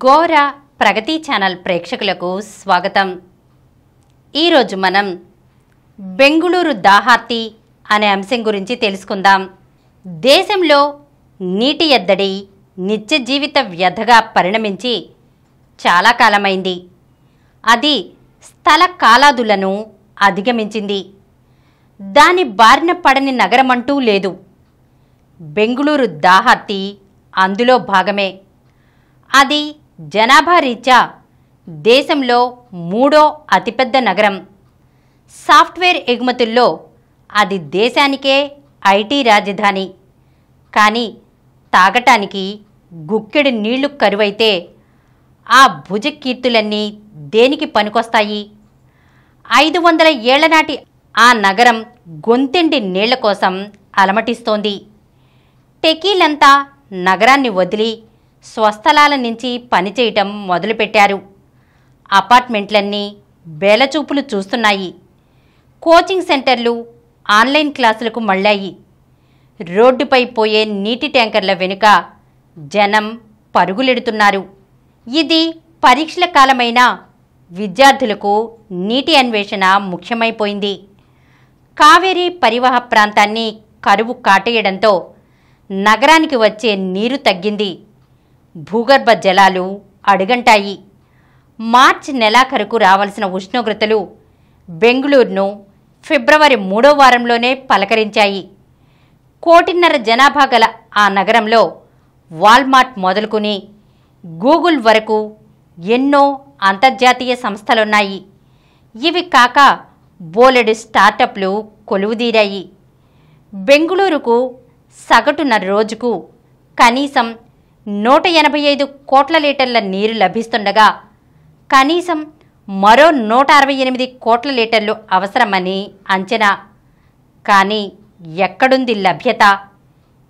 గోరా ప్రగతి channel ప్రేక్షకులకు స్వాగతం. ఈరోజు మనం బెంగుళూరు దాహార్తి అనే అంశం గురించి తెలుసుకుందాం. దేశంలో నీటి ఎద్దడి నిత్య జీవిత వ్యధగా పరిణమించి చాలా కాలమైంది. అది స్థల కాలాదులను అధిగమించింది. దాని బారిన పడని నగరమంటూ లేదు. బెంగుళూరు దాహార్తి అందులో భాగమే. అది జనాభా రీత్యా దేశంలో 3వ అతిపెద్ద నగరం. సాఫ్ట్వేర్ ఎగుమతుల్లో అది దేశానికే ఐటీ రాజధాని. కానీ తాగటానికి గుక్కెడు నీళ్లు కరువైతే ఆ భుజకీర్తులన్నీ దేనికి పనికొస్తాయి? 500 ఏళ్ల నాటి ఆ నగరం గొంతెండి నీళ్ల కోసం అలమటిస్తోంది. టెకీలంతా నగరాన్ని వదిలి స్వస్థలాల నుంచి పనిచేయటం మొదలుపెట్టారు. అపార్ట్మెంట్లన్నీ బేలచూపులు చూస్తున్నాయి. కోచింగ్ సెంటర్లు ఆన్లైన్ క్లాసులకు మళ్ళాయి. రోడ్డుపై పోయే నీటి ట్యాంకర్ల వెనుక జనం పరుగులెడుతున్నారు. ఇది పరీక్షల కాలమైన విద్యార్థులకు నీటి అన్వేషణ ముఖ్యమైపోయింది. కావేరీ పరివాహ ప్రాంతాన్ని కరువు కాటేయడంతో నగరానికి వచ్చే నీరు తగ్గింది. భూగర్భ జలాలు అడుగంటాయి. మార్చి నెలాఖరుకు రావాల్సిన ఉష్ణోగ్రతలు బెంగుళూరును ఫిబ్రవరి 3వ వారంలోనే పలకరించాయి. 1.5 కోటి జనాభా గల ఆ నగరంలో వాల్మార్ట్ మొదలుకుని గూగుల్ వరకు ఎన్నో అంతర్జాతీయ సంస్థలున్నాయి. ఇవి కాక బోలెడు స్టార్టప్లు కొలువుదీరాయి. బెంగుళూరుకు సగటున రోజుకు కనీసం 185 కోట్ల లీటర్ల నీరు లభిస్తుండగా కనీసం మరో 168 కోట్ల లీటర్లు అవసరమని అంచనా. కానీ ఎక్కడుంది లభ్యత?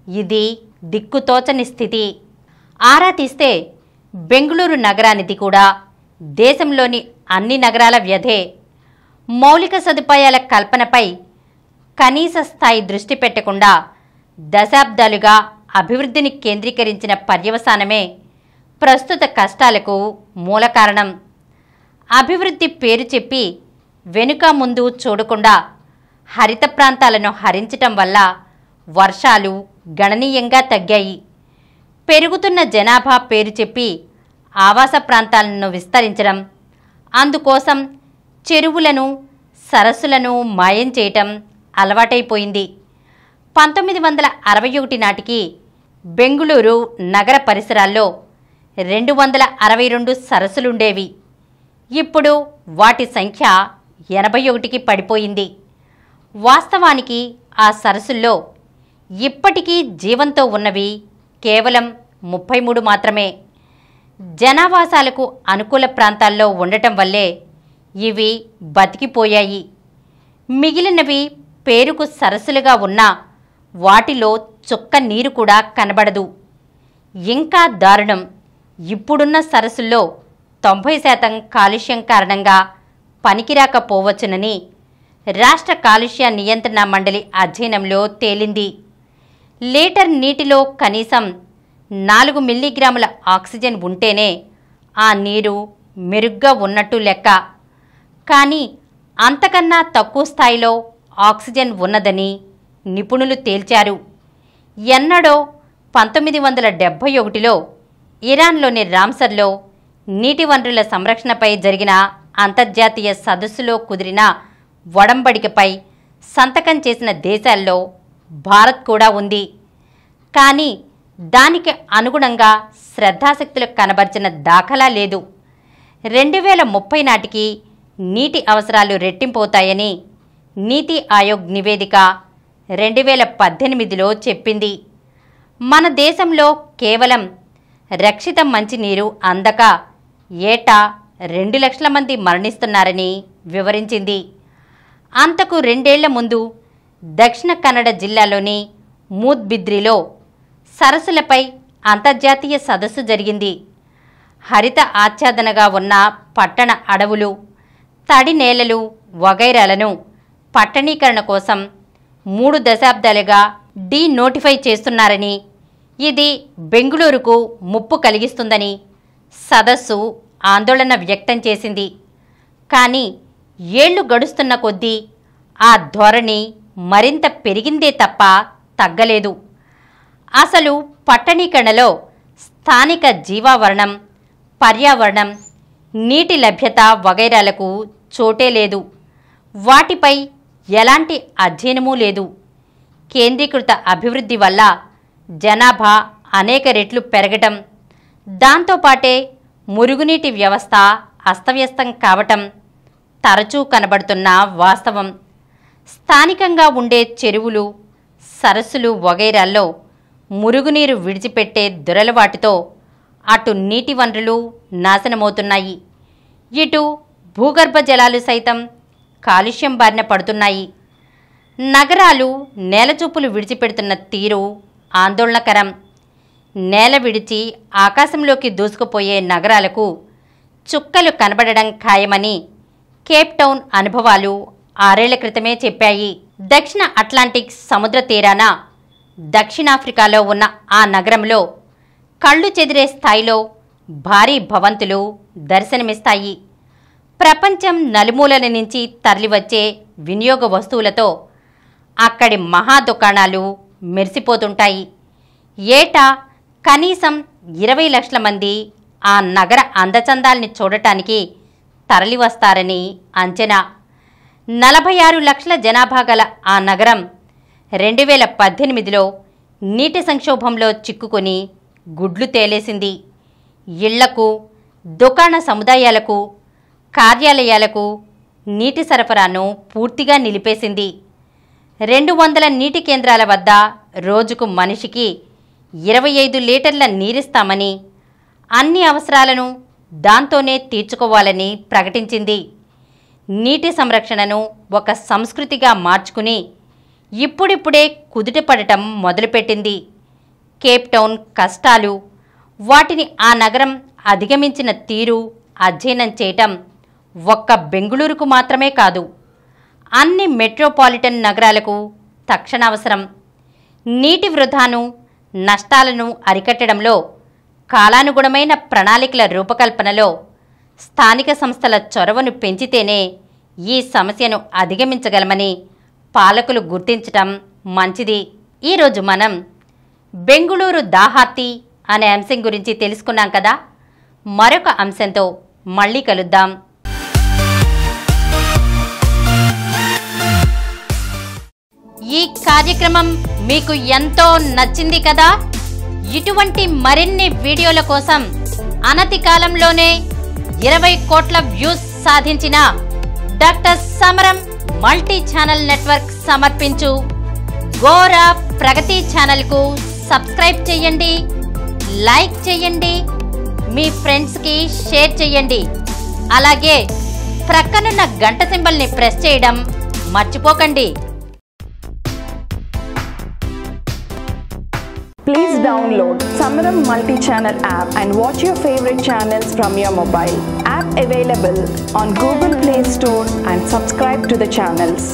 ఇది దిక్కుతోచని స్థితి. ఆరా తీస్తే బెంగుళూరు నగరానిది కూడా దేశంలోని అన్ని నగరాల వ్యధే. మౌలిక సదుపాయాల కల్పనపై కనీస స్థాయి దృష్టి పెట్టకుండా దశాబ్దాలుగా అభివృద్ధిని కేంద్రీకరించిన పర్యవసానమే ప్రస్తుత కష్టాలకు మూల కారణం. అభివృద్ధి పేరు చెప్పి వెనుక ముందు చూడకుండా హరిత ప్రాంతాలను హరించటం వల్ల వర్షాలు గణనీయంగా తగ్గాయి. పెరుగుతున్న జనాభా పేరు చెప్పి ఆవాస ప్రాంతాలను విస్తరించడం, అందుకోసం చెరువులను సరస్సులను మాయం చేయటం అలవాటైపోయింది. 1961 నాటికి బెంగుళూరు నగర పరిసరాల్లో 262 సరస్సులుండేవి. ఇప్పుడు వాటి సంఖ్య 81కి పడిపోయింది. వాస్తవానికి ఆ సరస్సుల్లో ఇప్పటికీ జీవంతో ఉన్నవి కేవలం 33 మాత్రమే. జనావాసాలకు అనుకూల ప్రాంతాల్లో ఉండటం వల్లే ఇవి బతికిపోయాయి. మిగిలినవి పేరుకు సరస్సులుగా ఉన్నా వాటిలో చుక్క నీరు కూడా కనబడదు. ఇంకా దారుణం, ఇప్పుడున్న సరస్సుల్లో 90% కాలుష్యం కారణంగా పనికిరాకపోవచ్చునని రాష్ట్ర కాలుష్య నియంత్రణ మండలి అధ్యయనంలో తేలింది. లీటర్ నీటిలో కనీసం 4 మిల్లీగ్రాముల ఆక్సిజన్ ఉంటేనే ఆ నీరు మెరుగ్గా ఉన్నట్టు లెక్క. కానీ అంతకన్నా తక్కువ స్థాయిలో ఆక్సిజన్ ఉన్నదని నిపుణులు తేల్చారు. ఎన్నడో 1971లో ఇరాన్లోని రామ్సర్లో నీటి వనరుల సంరక్షణపై జరిగిన అంతర్జాతీయ సదస్సులో కుదిరిన ఒడంబడికపై సంతకం చేసిన దేశాల్లో భారత్ కూడా ఉంది. కానీ దానికి అనుగుణంగా శ్రద్ధాశక్తులు కనబర్చిన దాఖలా లేదు. 2030 నాటికి నీటి అవసరాలు రెట్టింపవుతాయని నీతి ఆయోగ్ నివేదిక 2018లో చెప్పింది. మన దేశంలో కేవలం రక్షిత మంచినీరు అందక ఏటా 2 లక్షల మంది మరణిస్తున్నారని వివరించింది. అంతకు 2 ఏళ్ల ముందు దక్షిణ కన్నడ జిల్లాలోని మూద్బిద్రిలో సరస్సులపై అంతర్జాతీయ సదస్సు జరిగింది. హరిత ఆచ్ఛాదనగా ఉన్న పట్టణ అడవులు, తడి నేలలు వగైరాలను పట్టణీకరణ కోసం 3 దశాబ్దాలుగా డీనోటిఫై చేస్తున్నారని, ఇది బెంగుళూరుకు ముప్పు కలిగిస్తుందని సదస్సు ఆందోళన వ్యక్తం చేసింది. కానీ ఏళ్లు గడుస్తున్న కొద్దీ ఆ ధోరణి మరింత పెరిగిందే తప్ప తగ్గలేదు. అసలు పట్టణీకరణలో స్థానిక జీవావరణం, పర్యావరణం, నీటి లభ్యత వగైరాలకు చోటే లేదు. వాటిపై ఎలాంటి అధ్యయనమూ లేదు. కేంద్రీకృత అభివృద్ధి వల్ల జనాభా అనేక రెట్లు పెరగటం, దాంతోపాటే మురుగునీటి వ్యవస్థ అస్తవ్యస్తం కావటం తరచూ కనబడుతున్న వాస్తవం. స్థానికంగా ఉండే చెరువులు, సరస్సులు వగైరాల్లో మురుగునీరు విడిచిపెట్టే దురలవాటితో అటు నీటి వనరులు నాశనమవుతున్నాయి, ఇటు భూగర్భ జలాలు సైతం కాలుష్యం బారిన పడుతున్నాయి. నగరాలు నేలచూపులు విడిచిపెడుతున్న తీరు ఆందోళనకరం. నేల విడిచి ఆకాశంలోకి దూసుకుపోయే నగరాలకు చుక్కలు కనబడడం ఖాయమని కేప్ టౌన్ అనుభవాలు 6 ఏళ్ల క్రితమే చెప్పాయి. దక్షిణ అట్లాంటిక్ సముద్ర తీరాన దక్షిణాఫ్రికాలో ఉన్న ఆ నగరంలో కళ్ళు చెదిరే స్థాయిలో భారీ భవంతులు దర్శనమిస్తాయి. ప్రపంచం నలుమూలల నుంచి తరలివచ్చే వినియోగ వస్తువులతో అక్కడి మహా దుకాణాలు మెరిసిపోతుంటాయి. ఏటా కనీసం 20 లక్షల మంది ఆ నగర అందచందాల్ని చూడటానికి తరలివస్తారని అంచనా. 46 లక్షల జనాభా గల ఆ నగరం 2018లో నీటి సంక్షోభంలో చిక్కుకొని గుడ్లు తేలేసింది. ఇళ్లకు, దుకాణ సముదాయాలకు, కార్యాలయాలకు నీటి సరఫరాను పూర్తిగా నిలిపేసింది. 200 నీటి కేంద్రాల వద్ద రోజుకు మనిషికి 25 లీటర్ల నీరిస్తామని, అన్ని అవసరాలను దాంతోనే తీర్చుకోవాలని ప్రకటించింది. నీటి సంరక్షణను ఒక సంస్కృతిగా మార్చుకుని ఇప్పుడిప్పుడే కుదుటపడటం మొదలుపెట్టింది. కేప్ టౌన్ కష్టాలు, వాటిని ఆ నగరం అధిగమించిన తీరు అధ్యయనం చేయటం ఒక్క బెంగుళూరుకు మాత్రమే కాదు, అన్ని మెట్రోపాలిటన్ నగరాలకు తక్షణావసరం. నీటి వృధాను, నష్టాలను అరికట్టడంలో కాలానుగుణమైన ప్రణాళికల రూపకల్పనలో స్థానిక సంస్థల చొరవను పెంచితేనే ఈ సమస్యను అధిగమించగలమని పాలకులు గుర్తించటం మంచిది. ఈరోజు మనం బెంగుళూరు దాహార్తి అనే అంశం గురించి తెలుసుకున్నాం కదా. మరొక అంశంతో మళ్ళీ కలుద్దాం. ఈ కార్యక్రమం మీకు ఎంతో నచ్చింది కదా. ఇటువంటి మరిన్ని వీడియోల కోసం అనతి కాలంలోనే 20 కోట్ల వ్యూస్ సాధించిన డాక్టర్ సమరం మల్టీ ఛానల్ నెట్వర్క్ సమర్పించు గోరా ప్రగతి ఛానల్కు సబ్స్క్రైబ్ చేయండి, లైక్ చేయండి, మీ ఫ్రెండ్స్కి షేర్ చేయండి. అలాగే ప్రక్కనున్న గంట సింబల్ని ప్రెస్ చేయడం మర్చిపోకండి. Please download Samaram multi-channel app and watch your favorite channels from your mobile. App available on Google Play Store and subscribe to the channels.